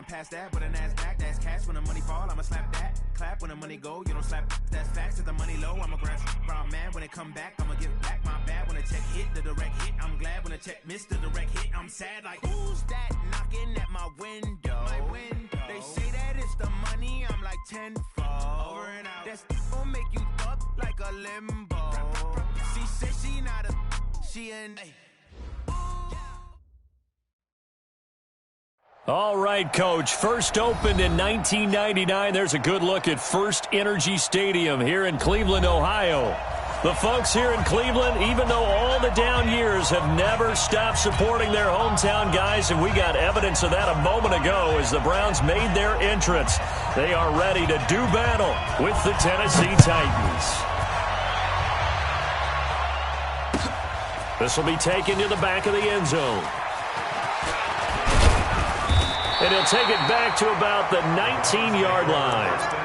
I'm past that, but an ass back, that's cash. When the money fall, I'ma slap that. Clap when the money go, you don't slap. That's facts. If the money low, I'ma grab brown man. When it come back, I'ma give back my bad. When the check hit, the direct hit. I'm glad when the check missed the direct hit. I'm sad like, who's that knocking at my window? They say that it's the money, I'm like tenfold. Over and out. That's gon' make you up like a limbo. She said she not a, she an. All right, Coach. First opened in 1999. There's a good look at First Energy Stadium here in Cleveland, Ohio. The folks here in Cleveland, even though all the down years, have never stopped supporting their hometown guys, and we got evidence of that a moment ago as the Browns made their entrance. They are ready to do battle with the Tennessee Titans. This will be taken to the back of the end zone. And he'll take it back to about the 19-yard line.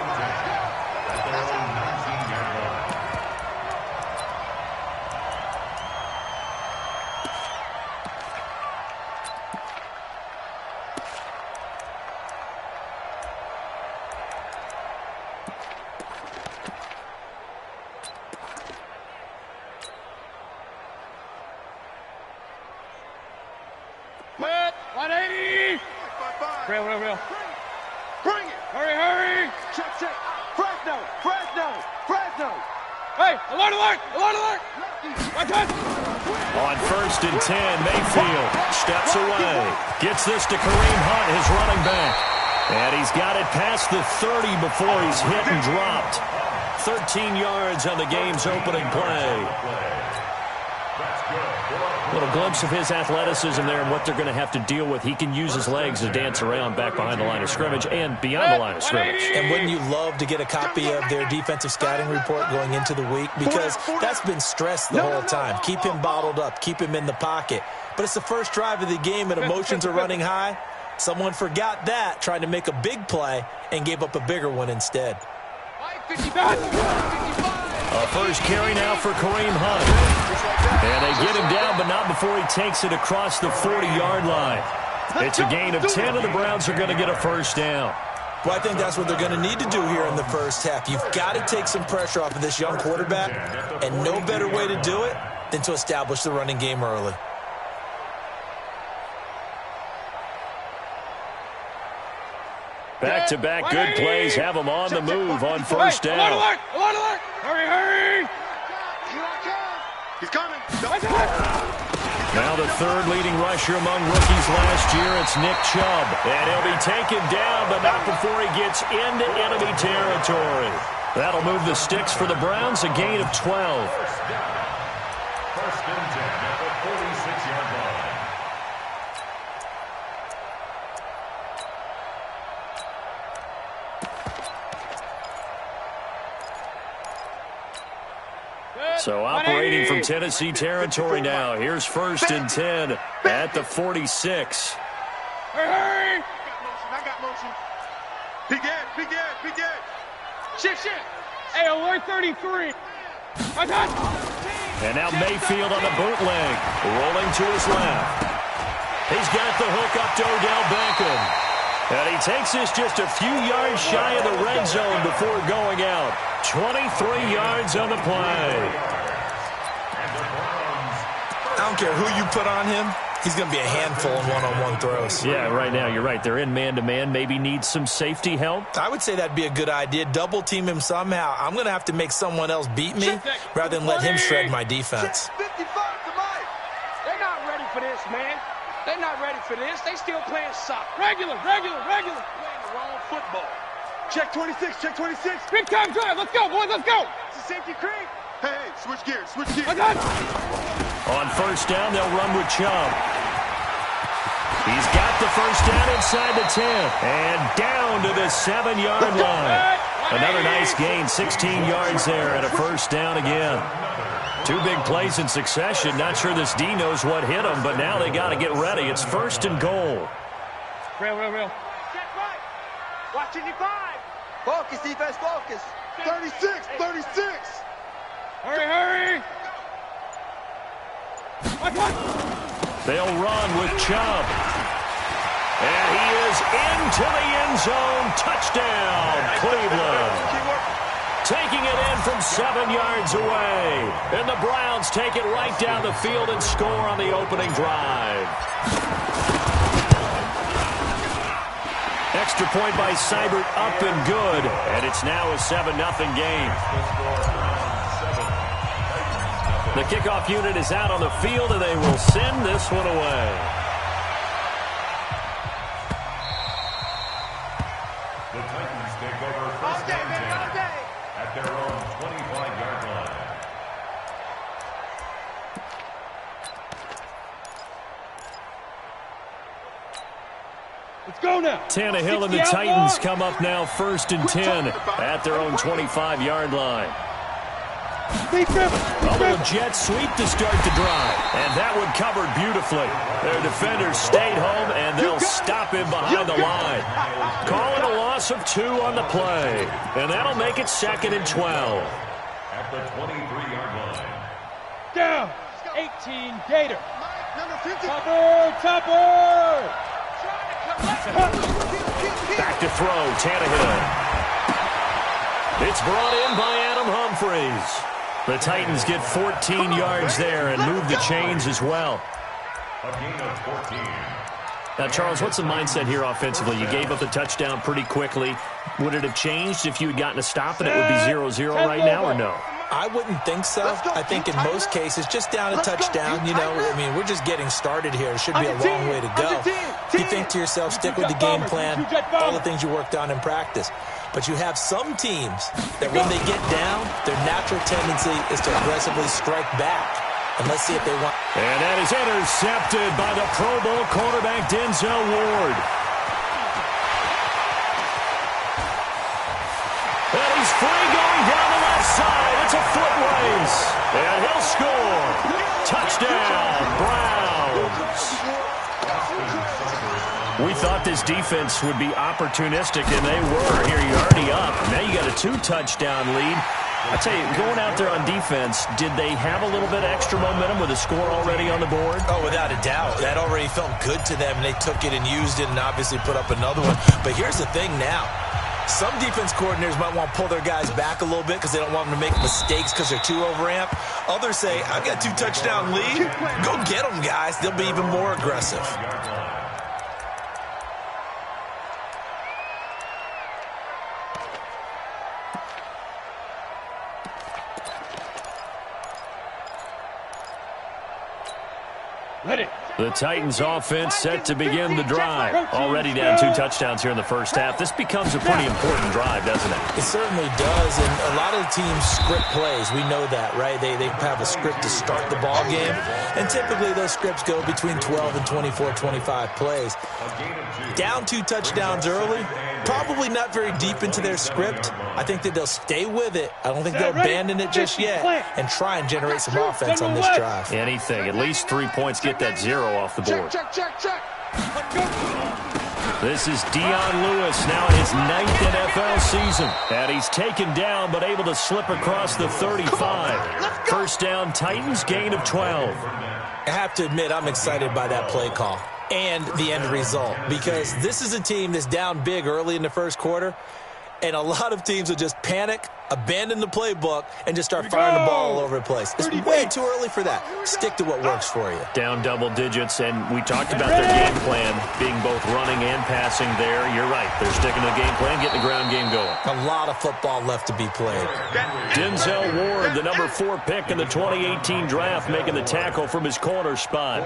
Quit! 180! Real. Bring it! Hurry! Check! Fresno! Hey! Alert! On 1st and 10, Mayfield steps away. Gets this to Kareem Hunt, his running back. And he's got it past the 30 before he's hit and dropped. 13 yards on the game's opening play. A little glimpse of his athleticism there and what they're going to have to deal with. He can use his legs to dance around back behind the line of scrimmage and beyond the line of scrimmage. And wouldn't you love to get a copy of their defensive scouting report going into the week? Because that's been stressed the whole time. Keep him bottled up. Keep him in the pocket. But it's the first drive of the game and emotions are running high. Someone forgot that, trying to make a big play, and gave up a bigger one instead. A first carry now for Kareem Hunt. And they get him down, but not before he takes it across the 40-yard line. It's a gain of 10, and the Browns are going to get a first down. Well, I think that's what they're going to need to do here in the first half. You've got to take some pressure off of this young quarterback, and no better way to do it than to establish the running game early. Back-to-back good plays have them on the move on first down. Alert! Hurry! He's coming. Now the third leading rusher among rookies last year, it's Nick Chubb. And he'll be taken down, but not before he gets into enemy territory. That'll move the sticks for the Browns, a gain of 12. First and 10 at the 46-yard line. So operating from Tennessee territory now. Here's 1st and 10 at the 46. Hurry! I got motion. Big Ed. Shit. Hey, alert 33. And now Mayfield on the bootleg, rolling to his left. He's got the hook up to Odell Beckham. And he takes this just a few yards shy of the red zone before going out. 23 yards on the play. I don't care who you put on him. He's going to be a handful in one-on-one throws. Yeah, right now, you're right. They're in man-to-man. Maybe needs some safety help. I would say that'd be a good idea. Double-team him somehow. I'm going to have to make someone else beat me rather than let him shred my defense. 55 to Mike. They're not ready for this, man. They're not ready for this. They still playing soccer. Regular. Playing the wrong football. Check 26. Big time drive. Let's go, boys. Let's go. It's a safety creep. Hey, switch gears. On first down, they'll run with Chubb. He's got the first down inside the 10. And down to the 7-yard line. Another nice gain, 16 yards there, and a first down again. Two big plays in succession. Not sure this D knows what hit him, but now they got to get ready. It's 1st and goal. Real. Check right. Watch 55. Focus, defense, focus. 36. Hurry. They'll run with Chubb. And he is into end zone. Touchdown, Cleveland. Taking it in from 7 yards away. And the Browns take it right down the field and score on the opening drive. Extra point by Seibert, up and good. And it's now a 7-0 game. The kickoff unit is out on the field, and they will send this one away. The Titans take over first down 10 at their own 25-yard line. Let's go now. Tannehill and the Titans come up now 1st and 10 at their own 25-yard line. The Jets sweep to start the drive, and that one covered beautifully. Their defenders stayed home, and they'll stop him behind the line. Calling a loss of 2 on the play, and that'll make it 2nd and 12. At the 23-yard line. Down. 18, Gator. Number 50. Topper. Back to throw, Tannehill. It's brought in by Adam Humphries. The Titans get 14 yards there and move the chains as well. A gain of 14. Now, Charles, what's the mindset here offensively? You gave up the touchdown pretty quickly. Would it have changed if you had gotten a stop and it would be 0-0 right now, or no? I wouldn't think so. I think in most cases, just down a touchdown, you know, I mean, we're just getting started here. It should be a long way to go. You think to yourself, stick with the game plan, all the things you worked on in practice. But you have some teams that when they get down, their natural tendency is to aggressively strike back. And let's see if they want. And that is intercepted by the Pro Bowl quarterback Denzel Ward. And he's free going down the left side. It's a foot race. And he'll score. Touchdown, Browns. We thought this defense would be opportunistic, and they were. Here, you're already up. Now you got a 2-touchdown lead. I tell you, going out there on defense, did they have a little bit of extra momentum with a score already on the board? Oh, without a doubt. That already felt good to them, and they took it and used it and obviously put up another one. But here's the thing now. Some defense coordinators might want to pull their guys back a little bit because they don't want them to make mistakes because they're too overamped. Others say, I've got a 2-touchdown lead. Go get them, guys. They'll be even more aggressive. The Titans offense set to begin the drive. Already down 2 touchdowns here in the first half. This becomes a pretty important drive, doesn't it? It certainly does, and a lot of the teams script plays. We know that, right? They have a script to start the ball game, and typically those scripts go between 12 and 24, 25 plays. Down 2 touchdowns early, probably not very deep into their script. I think that they'll stay with it. I don't think they'll abandon it just yet and try and generate some offense on this drive. Anything. At least 3 points. Get that 0 off the board. Check. This is Dion Lewis now in his 9th NFL season. And he's taken down but able to slip across the 35. First down, Titans, gain of 12. I have to admit, I'm excited by that play call and the end result because this is a team that's down big early in the first quarter, and a lot of teams will just panic, abandon the playbook, and just start firing the ball all over the place. It's way too early for that. Stick to what works for you. Down double digits, and we talked about their game plan being both running and passing there. You're right. They're sticking to the game plan, getting the ground game going. A lot of football left to be played. Denzel Ward, the number 4 pick in the 2018 draft, making the tackle from his corner spot.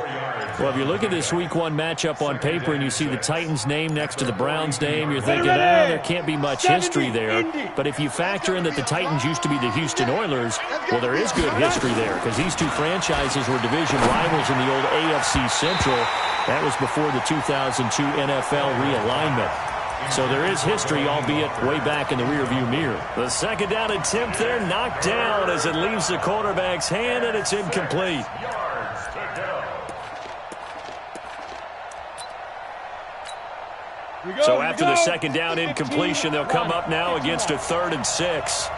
Well, if you look at this Week 1 matchup on paper and you see the Titans' name next to the Browns' name, you're thinking, there can't be much history there. But if you factor in that the Titans used to be the Houston Oilers, well, there is good history there because these two franchises were division rivals in the old AFC Central. That was before the 2002 NFL realignment. So there is history, albeit way back in the rearview mirror. The second down attempt there knocked down as it leaves the quarterback's hand, and it's incomplete. So after the second down incompletion, they'll come up now against a 3rd and 6.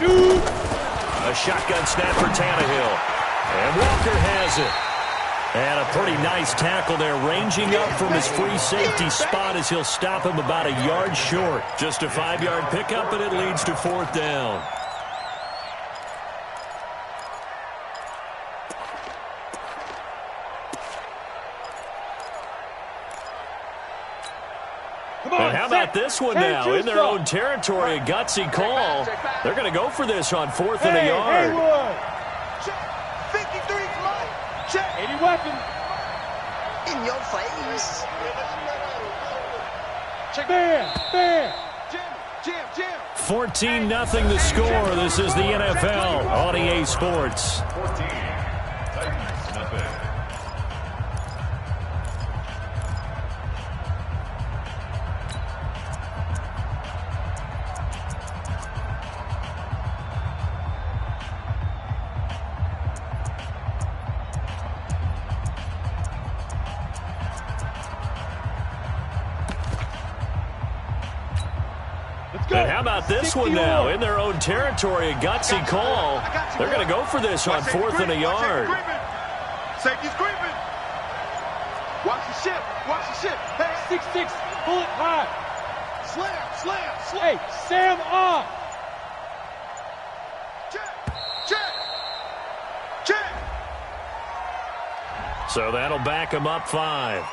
A shotgun snap for Tannehill. And Walker has it. And a pretty nice tackle there, ranging up from his free safety spot as he'll stop him about a yard short. Just a 5-yard pickup, and it leads to 4th down. And how about this one now? In their own territory, a gutsy call. They're going to go for this on 4th and a yard. 53 flight. Check. 80 weapon. In your face. Check. Bam. Jam. 14-0 the score. This is the NFL on EA Sports. 14. Titans, nothing. And how about this one now? In their own territory, a gutsy call. They're going to go for this on 4th and a yard. Safety's creeping. Watch the ship. Hey. 6'6", bullet high. Slam. Hey, Sam off. Check. So that'll back him up 5.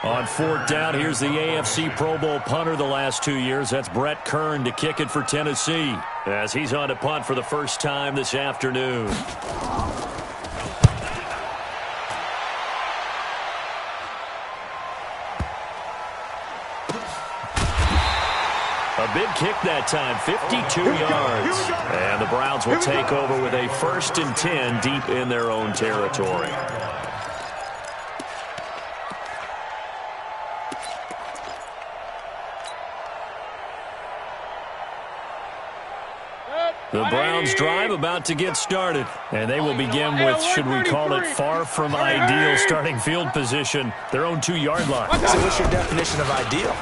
On 4th down, here's the AFC Pro Bowl punter the last 2 years. That's Brett Kern to kick it for Tennessee, as he's on to punt for the first time this afternoon. A big kick that time, 52 yards. And the Browns will take over with a 1st and 10 deep in their own territory. The Browns drive about to get started, and they will begin with, should we call it, far from ideal starting field position, their own 2-yard line. So what's your definition of ideal?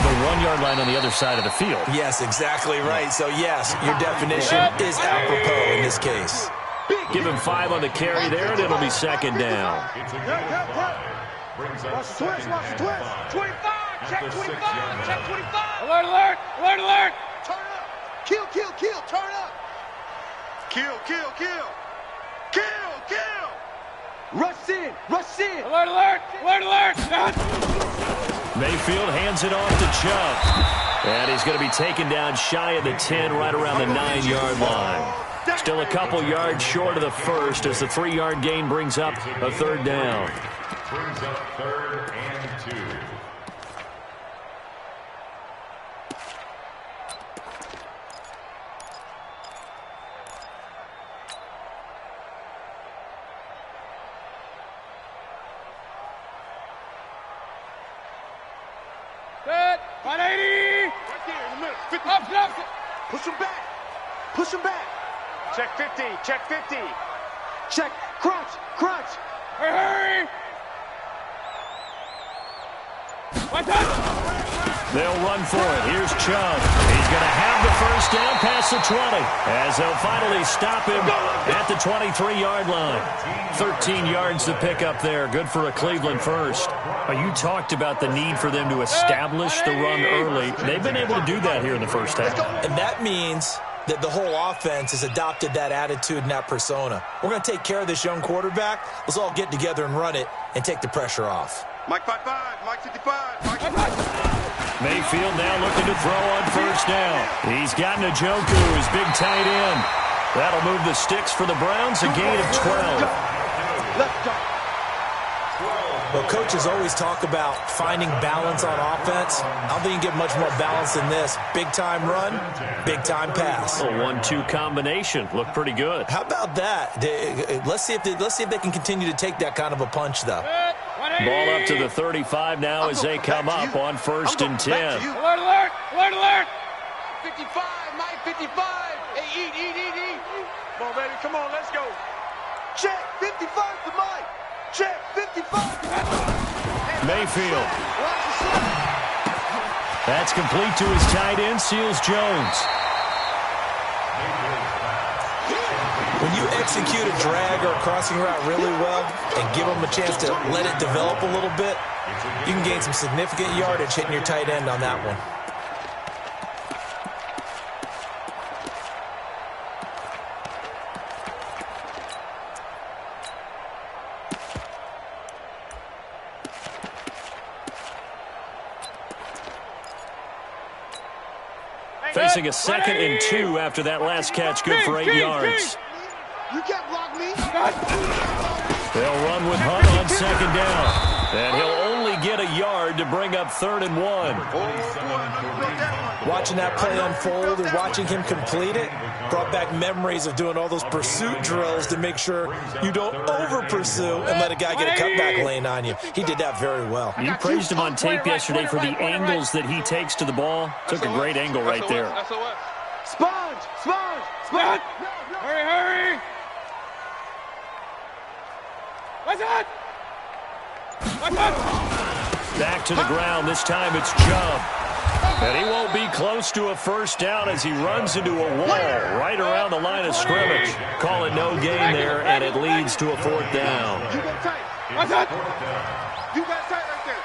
The 1-yard line on the other side of the field. Yes, exactly right. So, yes, your definition is apropos in this case. Give him 5 on the carry there, and it'll be 2nd down. It's a gain of 5. Brings up 2nd and 5. 25. Check 25. Check 25. Turn Alert. up. Kill. Turn up. Kill. Rush in. Alert. Mayfield hands it off to Chubb. And he's going to be taken down shy of the 10, right around the 9-yard line. Still a couple yards short of the first as the 3-yard gain brings up a 3rd down. Brings up 3rd and 2. Good. 180. Right there in the middle. 50. Up. Push him back. Check 50. Check. Crunch. Hurry. One touch. They'll run for it. Here's Chubb. He's going to have the 1st down past the 20, as they'll finally stop him at the 23-yard line. 13 yards to pick up there. Good for a Cleveland first. You talked about the need for them to establish the run early. They've been able to do that here in the first half. And that means that the whole offense has adopted that attitude and that persona. We're going to take care of this young quarterback. Let's all get together and run it and take the pressure off. Mike 55. Mike 55. Mike 55. Mayfield now looking to throw on 1st down. He's got Njoku, his big tight end. That'll move the sticks for the Browns, a gain of 12. Let's go. Well, coaches always talk about finding balance on offense. I don't think you get much more balance than this. Big-time run, big-time pass. A 1-2 combination. Looked pretty good. How about that? Let's see if they can continue to take that kind of a punch, though. Ball up to the 35 now as they come up on 1st and 10. Alert. 55. Mike 55. Hey, eat. Come on, baby. Come on, let's go. Check 55 for Mike. Check 55. Mayfield. That's complete to his tight end, Seals Jones. When you execute a drag or a crossing route really well and give them a chance to let it develop a little bit, you can gain some significant yardage hitting your tight end on that one. Facing a 2nd and 2 after that last catch, good for 8 yards. You can't block me. They'll run with Hunt on 2nd down. And he'll only get a yard to bring up 3rd and 1. Watching that play unfold and watching him complete it brought back memories of doing all those pursuit drills to make sure you don't over-pursue and let a guy get a cutback lane on you. He did that very well. You praised him on tape yesterday for the angles that he takes to the ball. Took a great angle right there. Sponge! Sponge! Sponge! Hurry, hurry! What's that? What's that? Back to the ground. This time it's Chubb. And he won't be close to a 1st down as he runs into a wall right around the line of scrimmage. Call it no gain there, and it leads to a 4th down. You go tight. What's that? You got tight right there.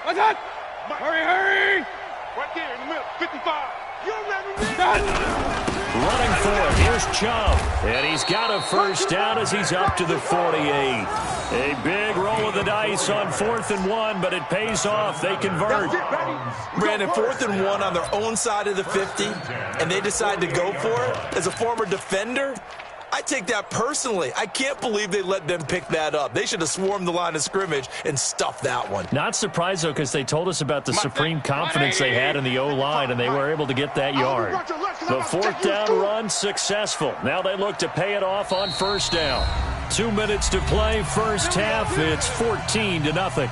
What's that? Hurry, hurry! Right there in the middle. 55. You don't let him in. Running for it. Here's Chubb. And he's got a 1st down as he's up to the 48. A big roll of the dice on 4th and 1, but it pays off. They convert. Brandon, 4th and 1 on their own side of the 50, and they decide to go for it. As a former defender, I take that personally. I can't believe they let them pick that up. They should have swarmed the line of scrimmage and stuffed that one. Not surprised, though, because they told us about the supreme confidence they had in the O-line, and they were able to get that yard. The 4th down run successful. Now they look to pay it off on 1st down. 2 minutes to play, 1st half. It's 14-0.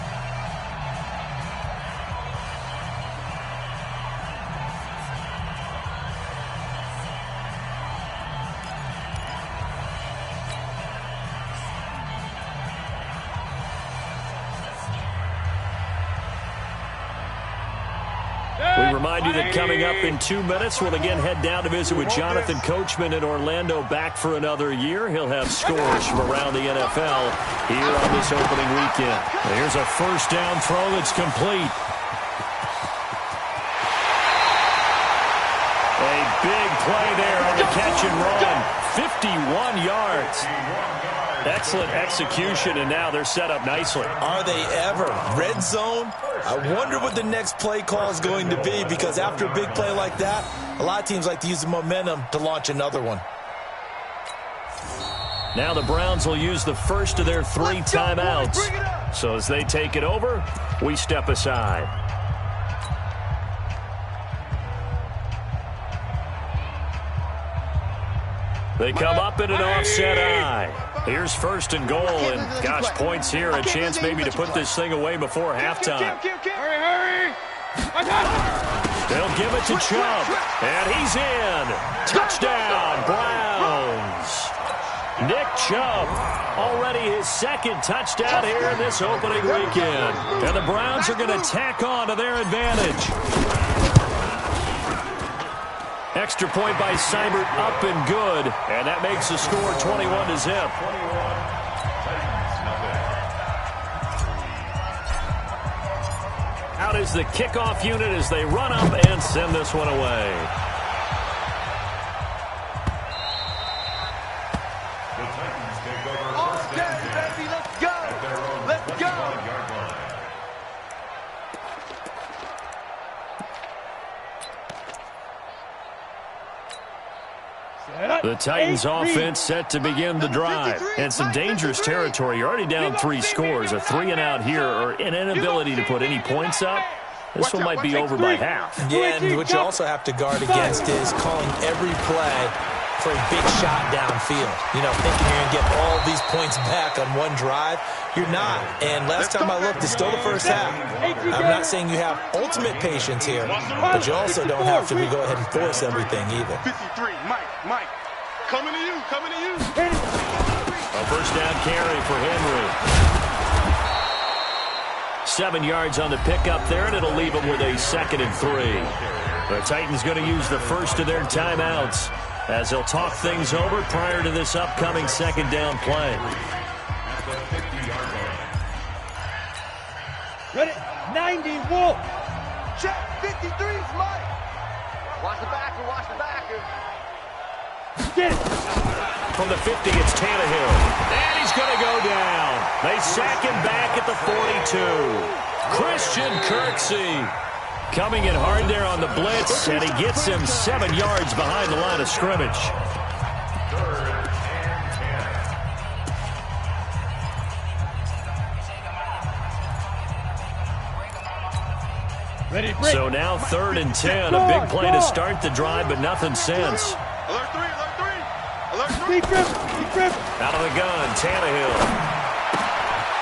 We remind you that coming up in 2 minutes, we'll again head down to visit with Jonathan Coachman in Orlando, back for another year. He'll have scores from around the NFL here on this opening weekend. Here's a 1st down throw that's complete. A big play there on the catch and run. 51 yards. Excellent execution, and now they're set up nicely. Are they ever? Red zone? I wonder what the next play call is going to be, because after a big play like that, a lot of teams like to use the momentum to launch another one. Now the Browns will use the first of their 3 timeouts. So as they take it over, we step aside. They come up in an offset eye. Here's 1st and goal, and gosh, points here, a chance maybe to put this thing away before halftime. Hurry, hurry! They'll give it to Chubb, and he's in. Touchdown, Browns. Nick Chubb, already his 2nd touchdown here in this opening weekend. And the Browns are going to tack on to their advantage. Extra point by Seibert, up and good. And that makes the score 21-0. Out is the kickoff unit as they run up and send this one away. The Titans offense set to begin the drive. And some dangerous territory. You're already down 3 scores. A 3-and-out here, or an inability to put any points up. This one might be over by half. Yeah, and what you also have to guard against is calling every play for a big shot downfield. You know, thinking you're going to get all these points back on one drive. You're not. And last time I looked, it's still the first half. I'm not saying you have ultimate patience here, but you also don't have to go ahead and force everything either. 53, Mike. Coming to you. A 1st down carry for Henry. 7 yards on the pickup there, and it'll leave them with a 2nd and 3. The Titans going to use the first of their timeouts as they'll talk things over prior to this upcoming 2nd down play. Ready? 90, Wolf. Check, 53's Mike. Watch the backer, watch the backer. Get it. From the 50, it's Tannehill. And he's going to go down. They sack him back at the 42. Christian Kirksey coming in hard there on the blitz, and he gets him 7 yards behind the line of scrimmage. Ready, so now 3rd and 10. A big play to start the drive, but nothing since. Alert 3, alert 3. Alert 3. Out of the gun, Tannehill.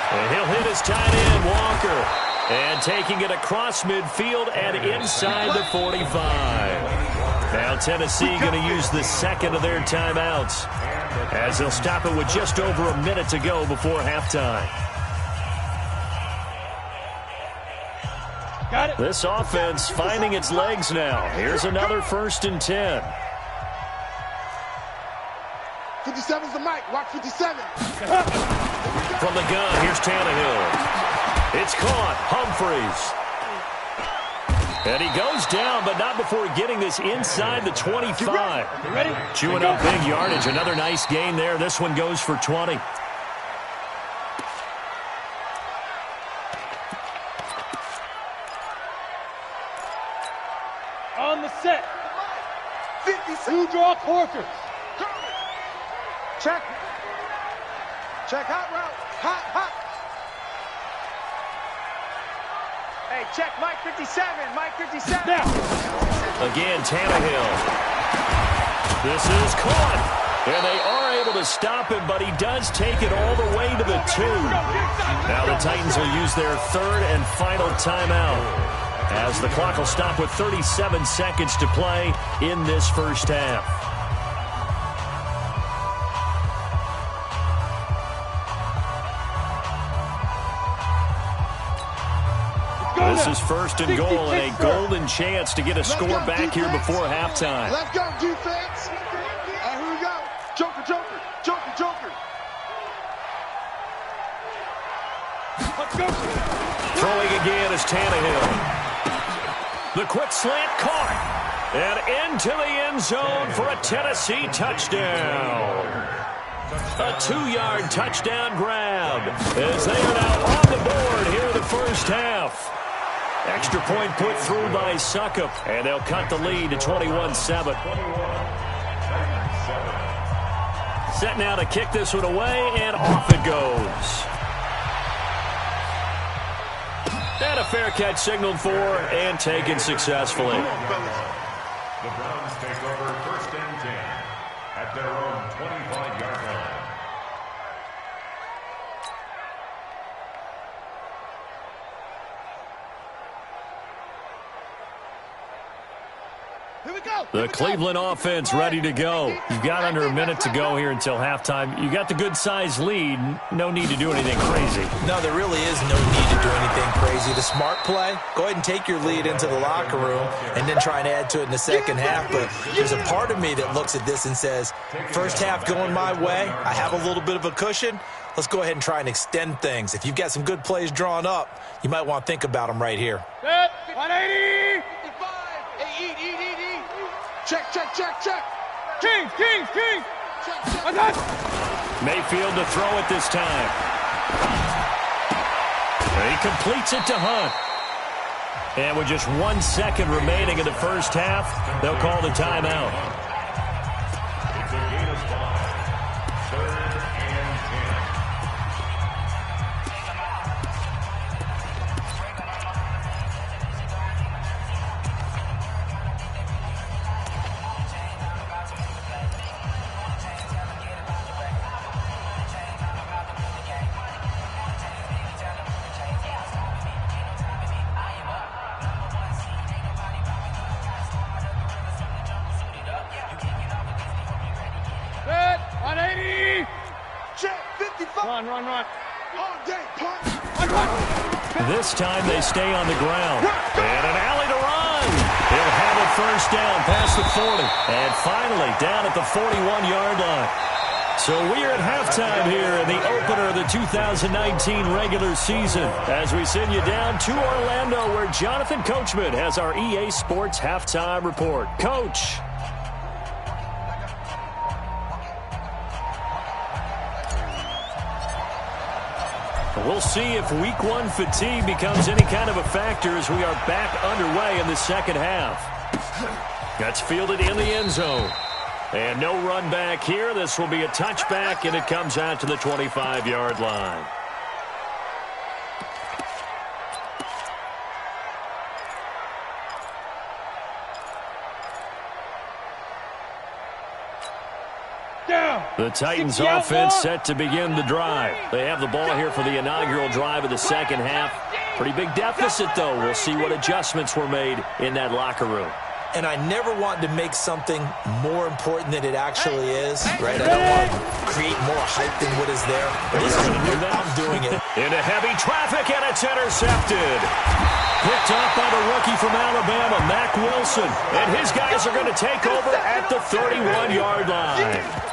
And he'll hit his tight end, Walker. And taking it across midfield and inside the 45. Now Tennessee going to use the 2nd of their timeouts as they'll stop it with just over a minute to go before halftime. Got it. This offense finding its legs now. Here's another 1st and 10. 57's the mic. Watch 57. From the gun, here's Tannehill. It's caught. Humphreys. And he goes down, but not before getting this inside the 25. You ready? Chewing up big yardage. Another nice gain there. This one goes for 20. On the set. 56. Two draw quarters. Check. Check, hot route. Hot. Hey, check, Mike 57. Mike 57. Now. Again, Tannehill. This is caught. And they are able to stop him, but he does take it all the way to the 2. Now the Titans will use their 3rd and final timeout as the clock will stop with 37 seconds to play in this first half. This is 1st and goal and a golden chance to get a score back here before halftime. Let's go, defense. Here we go. Joker. Let's go. Throwing again is Tannehill. The quick slant caught. And into the end zone for a Tennessee touchdown. A 2-yard touchdown grab as they are now on the board here in the first half. Extra point put through by Suckup, and they'll cut the lead to 21-7. Set now to kick this one away, and off it goes. And a fair catch signaled for and taken successfully. The Browns take over 1st and 10 at their own 25-yard line. The Cleveland offense ready to go. You've got under a minute to go here until halftime. You got the good-sized lead. No need to do anything crazy. No, there really is no need to do anything crazy. The smart play, go ahead and take your lead into the locker room and then try and add to it in the second half. But there's a part of me that looks at this and says, first half going my way, I have a little bit of a cushion. Let's go ahead and try and extend things. If you've got some good plays drawn up, you might want to think about them right here. 180. 55. Hey, eat. Check. King. Check. I got. Mayfield to throw it this time. He completes it to Hunt. And with just 1 second remaining in the first half, they'll call the timeout. It's a gain of 5. 3rd and 10. Set. 180. Check. 55. Run. All day, punt. I got. This time they stay on the ground. And an alley to run. He'll have it first down past the 40. And finally down at the 41-yard line. So we are at halftime here in the opener of the 2019 regular season as we send you down to Orlando where Jonathan Coachman has our EA Sports halftime report. Coach. We'll see if week one fatigue becomes any kind of a factor as we are back underway in the second half. That's fielded in the end zone. And no run back here. This will be a touchback, and it comes out to the 25-yard line. The Titans offense set to begin the drive. They have the ball here for the inaugural drive of the second half. Pretty big deficit, though. We'll see what adjustments were made in that locker room. And I never want to make something more important than it actually is, right? I don't want to create more hype than what is there. But this is I'm doing it. Into heavy traffic, and it's intercepted. Picked off by the rookie from Alabama, Mack Wilson. And his guys are going to take over at the 31-yard line.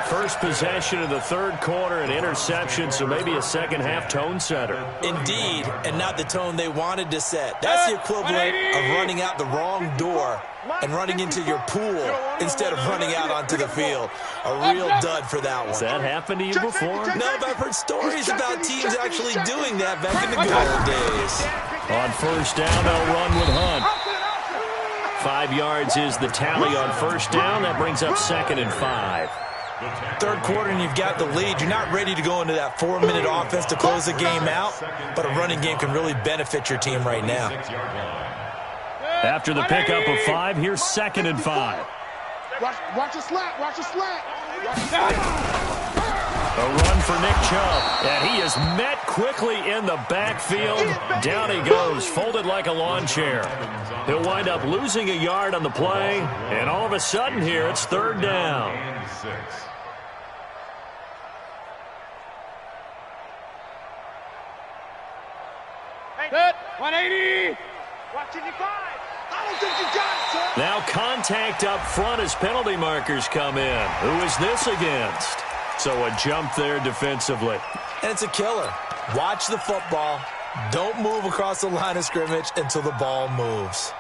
First possession of the third quarter, an interception, so maybe a second-half tone setter. Indeed, and not the tone they wanted to set. That's the equivalent of running out the wrong door and running into your pool instead of running out onto the field. A real dud for that one. Has that happened to you before? No, but I've heard stories about teams actually doing that back in the good old days. On first down, they'll run with Hunt. 5 yards is the tally on first down. That brings up 2nd and 5. Third quarter and you've got the lead. You're not ready to go into that 4-minute offense to close the game out, but a running game can really benefit your team right now. After the pickup of 5, here's 2nd and 5. Watch a slant. Watch a slant. A run for Nick Chubb, and he is met quickly in the backfield. Down he goes, folded like a lawn chair. He'll wind up losing a yard on the play, and all of a sudden here it's third down. Good. 180. Watching you five. I don't think you got it, sir. Now contact up front as penalty markers come in. Who is this against? So a jump there defensively. And it's a killer. Watch the football. Don't move across the line of scrimmage until the ball moves.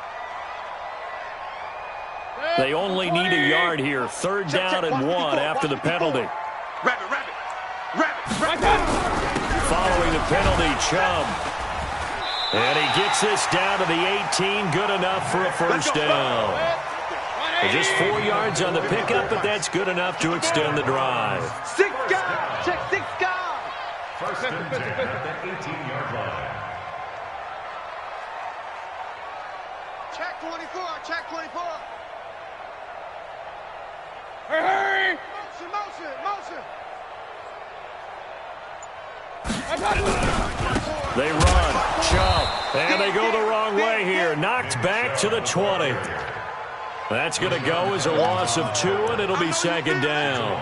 They only need a yard here. Third down and 1 after the penalty. Rabbit. Following the penalty, Chubb. And he gets this down to the 18. Good enough for a first down. Just 4 yards on the pickup, but that's good enough to extend the drive. 6 guys. Check 6 guys. First and 10 at the 18-yard line. Check 24. Check 24. Hurry. Motion. They run. Chubb. And they go the wrong way here. Knocked back to the 20. That's going to go as a loss of 2, and it'll be second down.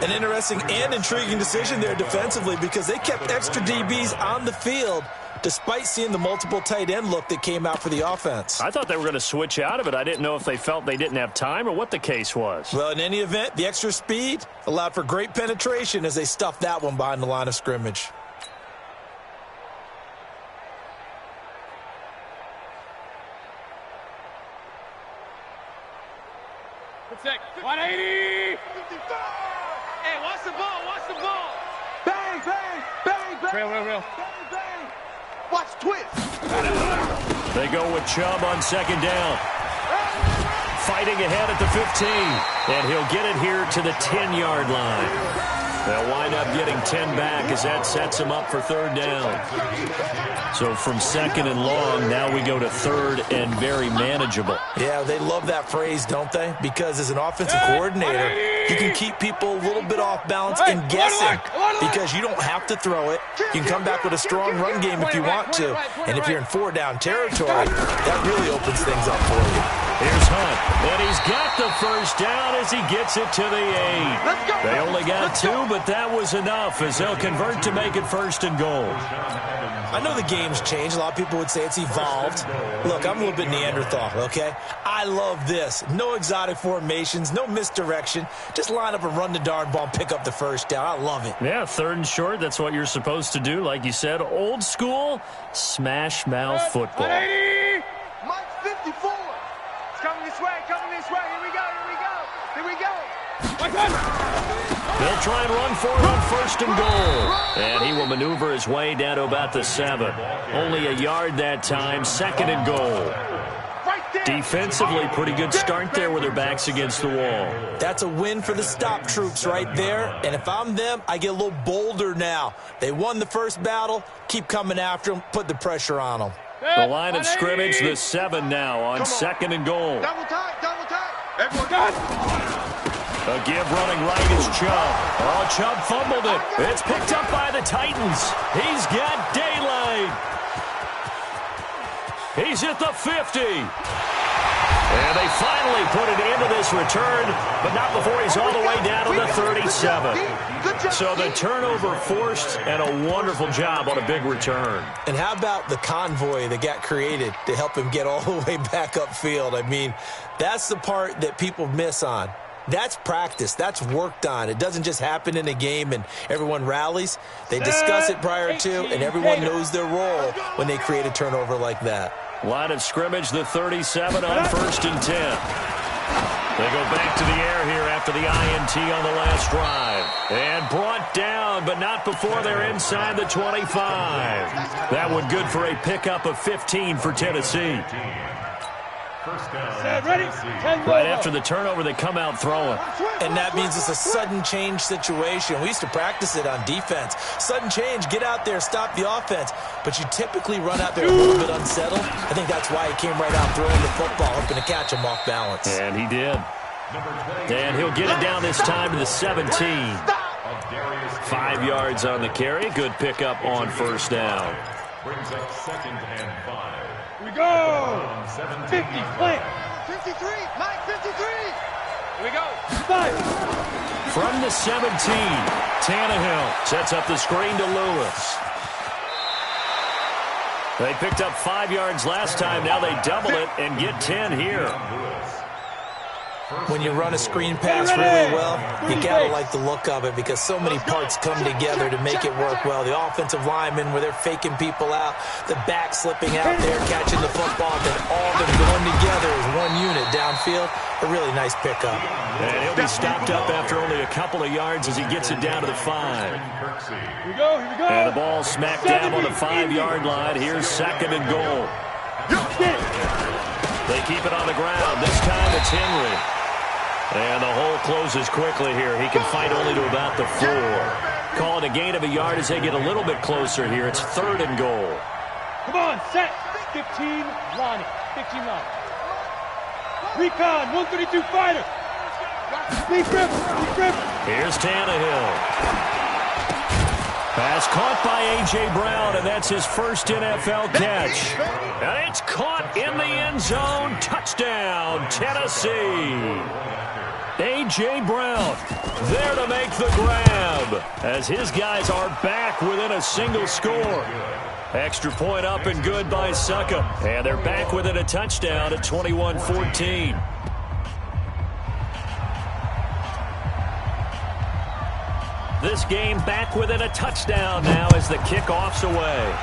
An interesting and intriguing decision there defensively because they kept extra DBs on the field despite seeing the multiple tight end look that came out for the offense. I thought they were going to switch out of it. I didn't know if they felt they didn't have time or what the case was. Well, in any event, the extra speed allowed for great penetration as they stuffed that one behind the line of scrimmage. Check. 180. 55. Hey, watch the ball. Bang. Real. Bang. Watch twist. They go with Chubb on second down. Fighting ahead at the 15. And he'll get it here to the 10-yard line. They'll wind up getting 10 back as that sets him up for third down. So from second and long, now we go to third and very manageable. Yeah, they love that phrase, don't they? Because as an offensive coordinator, you can keep people a little bit off balance and guessing because you don't have to throw it. You can come back with a strong run game if you want to. And if you're in 4-down territory, that really opens things up for you. Here's Hunt, and he's got the first down as he gets it to the 8. They only got 2, but that was enough as they'll convert to make it 1st and goal. I know the game's changed. A lot of people would say it's evolved. Look, I'm a little bit Neanderthal, okay? I love this. No exotic formations, no misdirection. Just line up and run the darn ball and pick up the first down. I love it. Yeah, 3rd and short. That's what you're supposed to do. Like you said, old school smash mouth football. 180! Mike 54! It's coming this way, coming this way. Here we go, here we go, here we go. They'll try and run for it on 1st and goal. And he will maneuver his way down to about the 7. Only a yard that time, 2nd and goal. Defensively, pretty good start there with their backs against the wall. That's a win for the stop troops right there. And if I'm them, I get a little bolder now. They won the first battle. Keep coming after them. Put the pressure on them. The line of scrimmage, the 7 now on 2nd and goal. Double tight, double tight. Everyone got it. A give running right is Chubb. Oh, Chubb fumbled it. It's picked up by the Titans. He's got daylight. He's at the 50. And they finally put it into this return, but not before he's all the way down to the 37. So the turnover forced, and a wonderful job on a big return. And how about the convoy that got created to help him get all the way back upfield? I mean, that's the part that people miss on. That's practice. That's worked on. It doesn't just happen in a game and everyone rallies. They discuss it prior to, and everyone knows their role when they create a turnover like that. Line of scrimmage, the 37 on 1st and 10. They go back to the air here after the INT on the last drive. And brought down, but not before they're inside the 25. That one good for a pickup of 15 for Tennessee. Right after the turnover, they come out throwing. And that means it's a sudden change situation. We used to practice it on defense. Sudden change, get out there, stop the offense. But you typically run out there a little bit unsettled. I think that's why he came right out throwing the football, hoping to catch him off balance. And he did. And he'll get it down this time to the 17. 5 yards on the carry. Good pickup on 1st down. Brings up 2nd and 5. We go! 50, plant. 53, Mike 53. Here we go. 5. From the 17, Tannehill sets up the screen to Lewis. They picked up 5 yards last time. Now they double it and get 10 here. When you run a screen pass really well, you got to like the look of it because so many parts come together to make it work well. The offensive linemen, where they're faking people out, the back slipping out there, catching the football, then all of them going together as one unit downfield. A really nice pickup. And he'll be stopped up after only a couple of yards as he gets it down to the 5. Here we go, here we go. And the ball smack dab on the 5-yard line. Here's 2nd and goal. They keep it on the ground. This time it's Henry. And the hole closes quickly here. He can fight only to about the 4. Call it a gain of a yard as they get a little bit closer here. It's 3rd and goal. Come on, set. 15, Lonnie. 15, Lonnie. Recon, 132 fighter. Deep grip. Here's Tannehill. Pass caught by A.J. Brown, and that's his first NFL catch. And it's caught in the end zone. Touchdown, Tennessee. A.J. Brown there to make the grab as his guys are back within a single score. Extra point up and good by Succa. And they're back within a touchdown at 21-14. This game back within a touchdown now as the kickoff's away.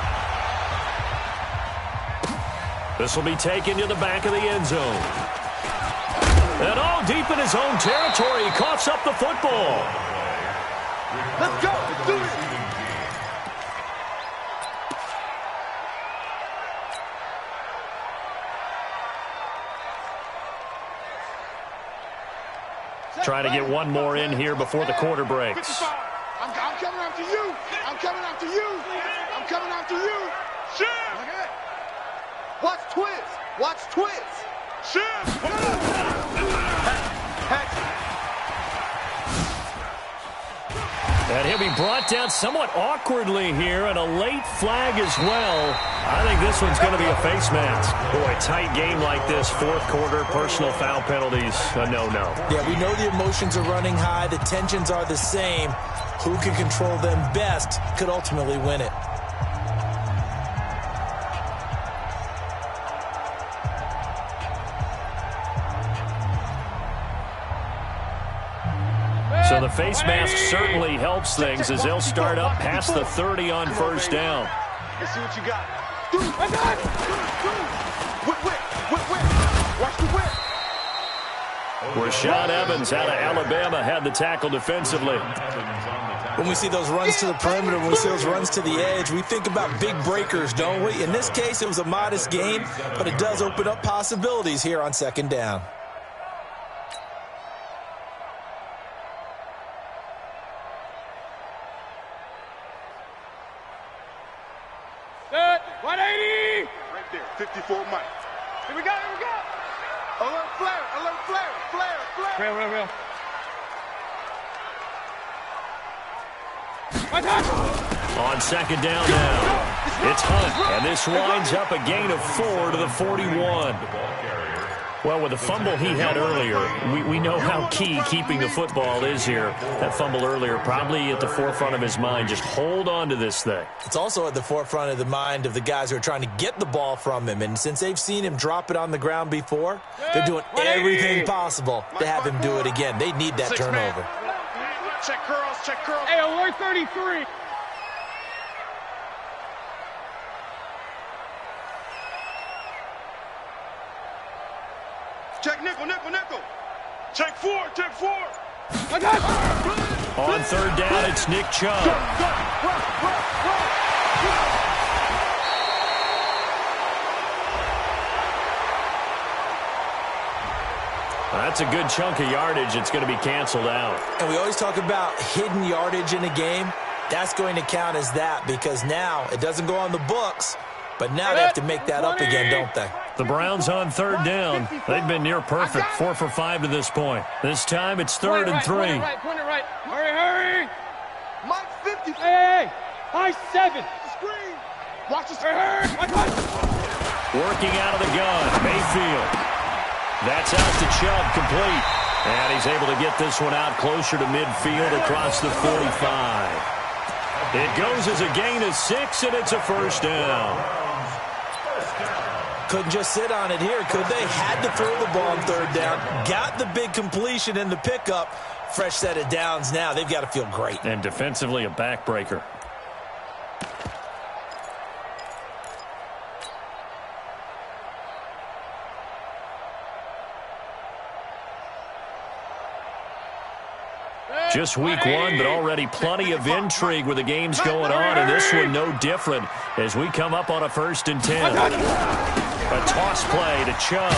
This will be taken to the back of the end zone. And all deep in his own territory, he coughs up the football. Let's go. Let's do it. Trying to get one more in here before the quarter breaks. I'm coming after you. I'm coming after you. I'm coming after you. Shit. Watch twist. Watch twist. Shit. And he'll be brought down somewhat awkwardly here, and a late flag as well. I think this one's going to be a face mask. Boy, tight game like this, fourth quarter, personal foul penalties, a no-no. Yeah, we know the emotions are running high. The tensions are the same. Who can control them best could ultimately win it. So the face mask certainly helps things as they'll start up past the 30 on first down. Let's see what you got. Watch the whip. Rashad Evans out of Alabama had the tackle defensively. When we see those runs to the perimeter, when we see those runs to the edge, we think about big breakers, don't we? In this case, it was a modest gain, but it does open up possibilities here on second down. Set. 180. Right there. 54 Mike. Here we go. Alert flare. Real. On second down now, it's Hunt, and this winds up a gain of 4 to the 41. Well, with the fumble he had earlier, we know how key keeping the football is here. That fumble earlier probably at the forefront of his mind. Just hold on to this thing. It's also at the forefront of the mind of the guys who are trying to get the ball from him. And since they've seen him drop it on the ground before, they're doing everything possible to have him do it again. They need that turnover. Check curls. Hey, alert 33. Check nickel. Check four. On third down, it's Nick Chubb. That's a good chunk of yardage. It's going to be canceled out. And we always talk about hidden yardage in a game. That's going to count as that because now it doesn't go on the books, but now they have to make that up again, don't they? The Browns on third down. They've been near perfect, 4 for 5 to this point. This time it's third and 3. Point it right. Hurry. Mike 50. Hey. High 7. Screen. Watch this. Hurry. Working out of the gun, Mayfield. That's out to Chubb, complete. And he's able to get this one out closer to midfield across the 45. It goes as a gain of 6, and it's a first down. Couldn't just sit on it here, could they? Had to throw the ball on third down. Got the big completion in the pickup. Fresh set of downs now. They've got to feel great. And defensively, a backbreaker. Just week 1, but already plenty of intrigue with the games going on, and this one no different as we come up on a 1st and 10. A toss play to Chubb,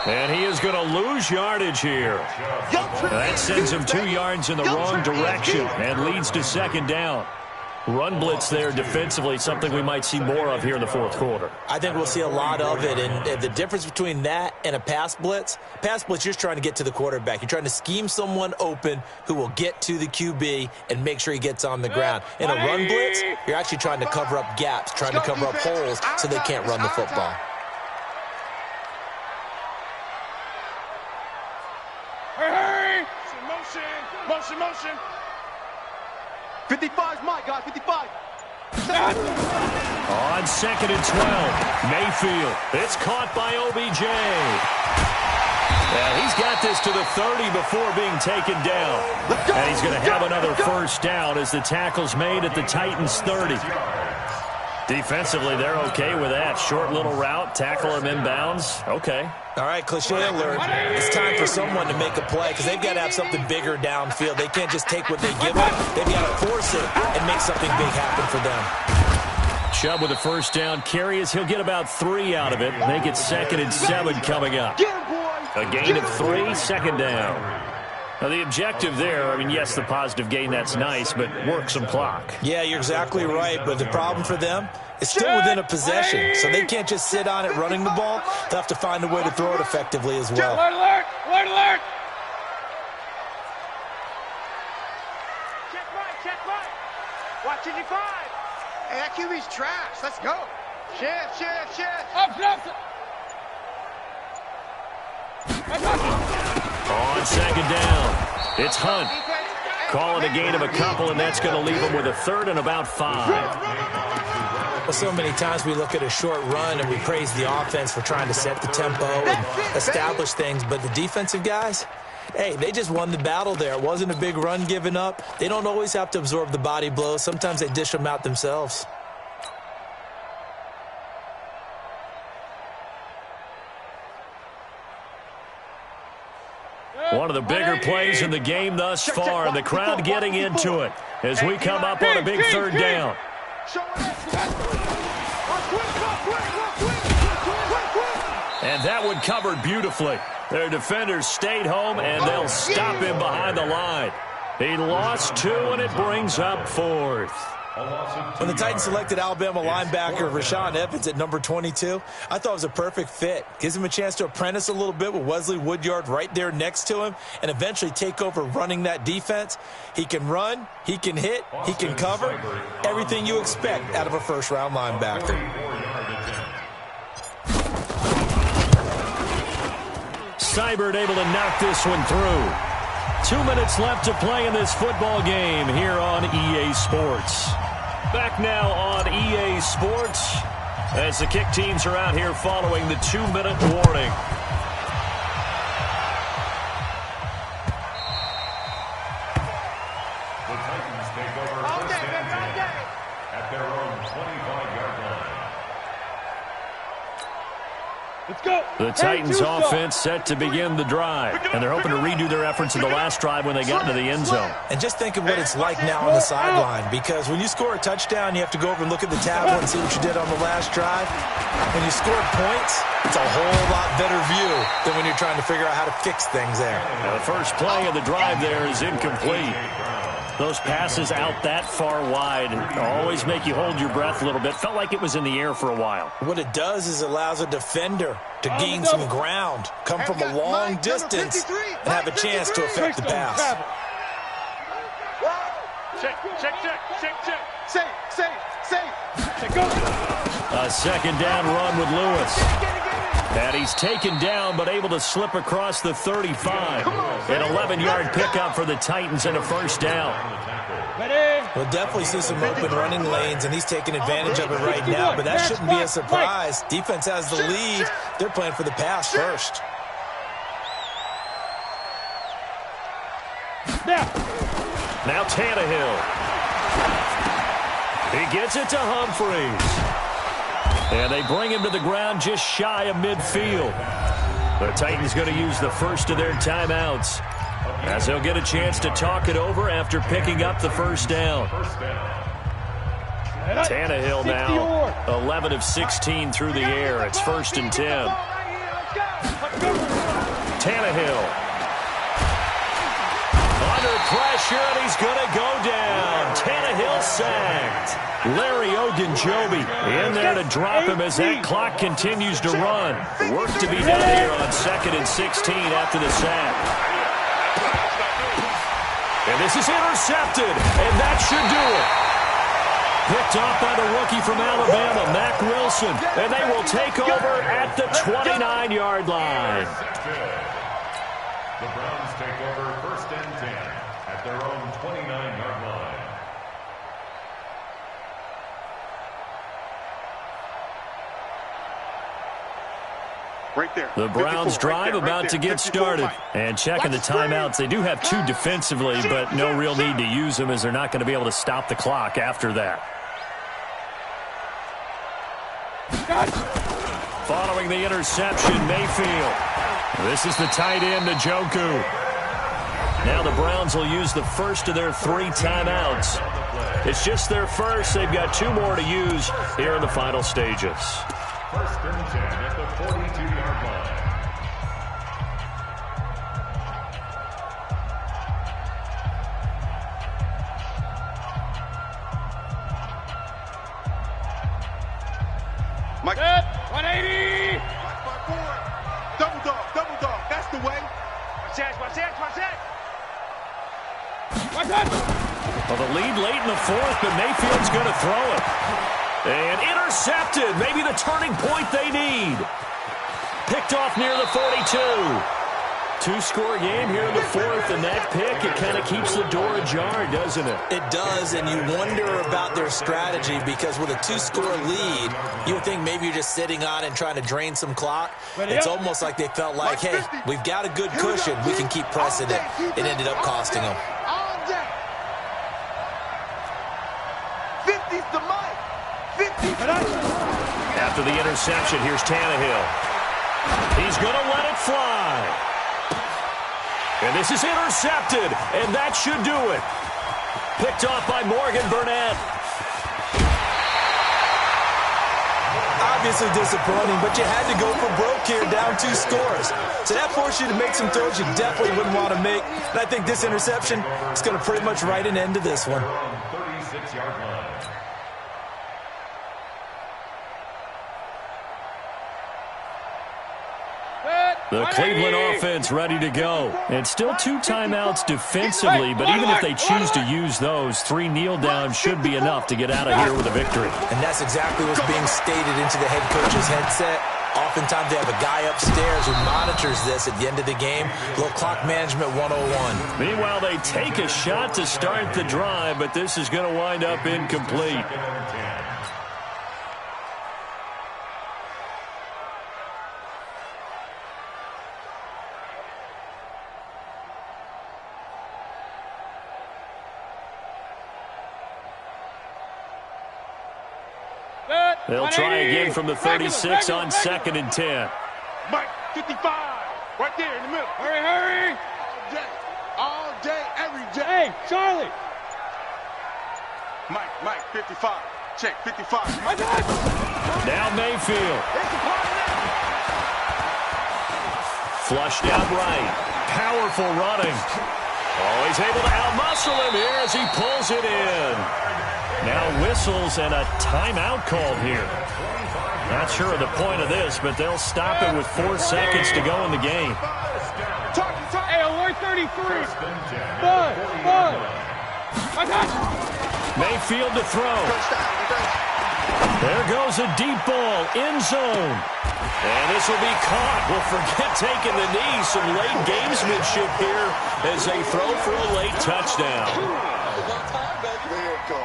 and he is going to lose yardage here. That sends him 2 yards in the wrong direction and leads to second down. Run blitz there defensively, something we might see more of here in the fourth quarter. I think we'll see a lot of it, and the difference between that and a pass blitz, you're just trying to get to the quarterback. You're trying to scheme someone open who will get to the QB and make sure he gets on the ground. In a run blitz, you're actually trying to cover up gaps, trying to cover up holes so they can't run the football. Hurry! Motion. 55's Mike, guys. 55. On 2nd and 12, Mayfield. It's caught by OBJ. And he's got this to the 30 before being taken down. And he's going to have another first down as the tackle's made at the Titans' 30. Defensively, they're okay with that. Short little route, tackle him inbounds. Okay. All right, cliche alert. It's time for someone to make a play because they've got to have something bigger downfield. They can't just take what they give them. They've got to force it and make something big happen for them. Chubb with a first down carry as he'll get about 3 out of it. Make it 2nd and 7 coming up. A gain of 3, 2nd down. Now, the objective there, I mean, yes, the positive gain, that's nice, but work some clock. Yeah, you're exactly right, but the problem for them is still within a possession, so they can't just sit on it running the ball. They'll have to find a way to throw it effectively as well. Alert! Check right. check right. Watching your 5. Hey, that QB's trash. Let's go. Shift. On second down, it's Hunt. Calling a gain of a couple, and that's going to leave him with a third and about 5. Well, so many times we look at a short run and we praise the offense for trying to set the tempo and establish things, but the defensive guys, hey, they just won the battle there. It wasn't a big run given up. They don't always have to absorb the body blows. Sometimes they dish them out themselves. One of the bigger plays in the game thus far, and the crowd getting into it as we come up on a big third down. And that one covered beautifully. Their defenders stayed home, and they'll stop him behind the line. He lost 2, and it brings up 4th. When the Titans selected Alabama linebacker Rashaan Evans at number 22, I thought it was a perfect fit. Gives him a chance to apprentice a little bit with Wesley Woodyard right there next to him and eventually take over running that defense. He can run, he can hit, he can cover. Everything you expect out of a first-round linebacker. Seibert able to knock this one through. 2 minutes left to play in this football game here on EA Sports. Back now on EA Sports as the kick teams are out here following the 2-minute warning. The Titans take over first and 10 at their own 25-yard line. Let's go. The Titans offense set to begin the drive, and they're hoping to redo their efforts in the last drive when they got into the end zone. And just think of what it's like now on the sideline, because when you score a touchdown, you have to go over and look at the tablet and see what you did on the last drive. When you score points, it's a whole lot better view than when you're trying to figure out how to fix things there. Now, the first play of the drive there is incomplete. Those passes out that far wide always make you hold your breath a little bit. Felt like it was in the air for a while. What it does is it allows a defender to gain some ground, come from a long distance, and have a chance to affect the pass. Check. Safe. Go. A second down run with Lewis. And he's taken down but able to slip across the 35. An 11-yard pickup for the Titans and a first down. We'll definitely see some open running lanes, and he's taking advantage of it right now, but that shouldn't be a surprise. Defense has the lead. They're playing for the pass first. Now Tannehill. He gets it to Humphreys. And they bring him to the ground just shy of midfield. The Titans going to use the first of their timeouts as they'll get a chance to talk it over after picking up the first down. Tannehill now 11 of 16 through the air. It's 1st and 10. Tannehill under pressure, and he's going to go down. Tannehill sacked. Larry Ogunjobi in there to drop him as that clock continues to run. Work to be done here on 2nd and 16 after the sack. And this is intercepted, and that should do it. Picked off by the rookie from Alabama, Mack Wilson, and they will take over at the 29-yard line. The Browns take over 1st and 10 at their own 29-yard line. Right there. The Browns drive about to get started. And checking the timeouts, they do have 2 defensively, but no real need to use them as they're not going to be able to stop the clock after that. Following the interception, Mayfield. This is the tight end, Njoku. Now the Browns will use the first of their 3 timeouts. It's just their first. They've got 2 more to use here in the final stages. 1st and 10 at the 42-yard line. Mike. 180. Double dog. That's the way. Watch that. Watch that. Well, the lead late in the fourth, but Mayfield's going to throw it. And intercepted. Maybe the turning point they need. Picked off near the 42. Two-score game here in the fourth, and that pick, it kind of keeps the door ajar, doesn't it? It does, and you wonder about their strategy because with a two-score lead, you would think maybe you're just sitting on and trying to drain some clock. It's almost like they felt like, hey, we've got a good cushion. We can keep pressing it. It ended up costing them. 50's the mic. 50. After the interception, here's Tannehill. He's going to let it fly. And this is intercepted, and that should do it. Picked off by Morgan Burnett. Obviously disappointing, but you had to go for broke here, down 2 scores. So that forced you to make some throws you definitely wouldn't want to make. And I think this interception is going to pretty much write an end to this one. 36-yard line. The Cleveland offense ready to go. And still 2 timeouts defensively, but even if they choose to use those, 3 kneel downs should be enough to get out of here with a victory. And that's exactly what's being stated into the head coach's headset. Oftentimes they have a guy upstairs who monitors this at the end of the game. A little clock management 101. Meanwhile, they take a shot to start the drive, but this is going to wind up incomplete. They'll try again from the 36 on 2nd and 10. Mike, 55. Right there in the middle. Hurry, hurry. All day, every day. Hey, Charlie. Mike, 55. Check, 55. Now Mayfield. Flushed out right. Powerful running. Oh, he's able to outmuscle him here as he pulls it in. Now whistles and a timeout called here. Not sure of the point of this, but they'll stop it with 4 seconds to go in the game. Hey, alert 33. Bud. Mayfield to throw. There goes a deep ball, end zone. And this will be caught. Well, forget taking the knee. Some late gamesmanship here as they throw for a late touchdown.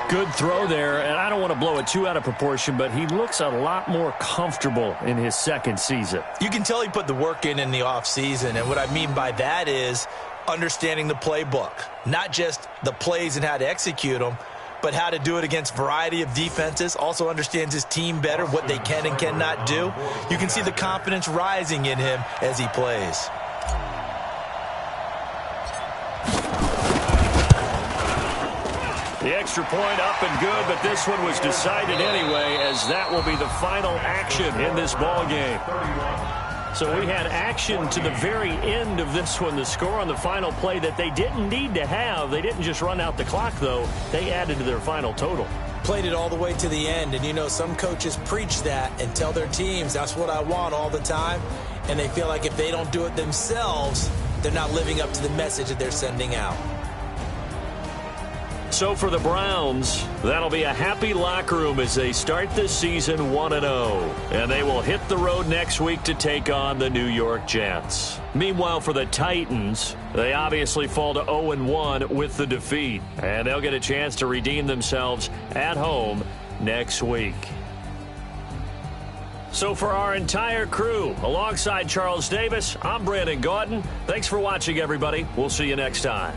Good throw there, and I don't want to blow it too out of proportion, but he looks a lot more comfortable in his 2nd season. You can tell he put the work in the offseason, and what I mean by that is understanding the playbook. Not just the plays and how to execute them, but how to do it against a variety of defenses. Also understands his team better, what they can and cannot do. You can see the confidence rising in him as he plays. The extra point up and good, but this one was decided anyway, as that will be the final action in this ball game. So we had action to the very end of this one. The score on the final play that they didn't need to have. They didn't just run out the clock, though. They added to their final total. Played it all the way to the end, and you know some coaches preach that and tell their teams, that's what I want all the time, and they feel like if they don't do it themselves, they're not living up to the message that they're sending out. So for the Browns, that'll be a happy locker room as they start this season 1-0. And they will hit the road next week to take on the New York Jets. Meanwhile, for the Titans, they obviously fall to 0-1 with the defeat. And they'll get a chance to redeem themselves at home next week. So for our entire crew, alongside Charles Davis, I'm Brandon Gautin. Thanks for watching, everybody. We'll see you next time.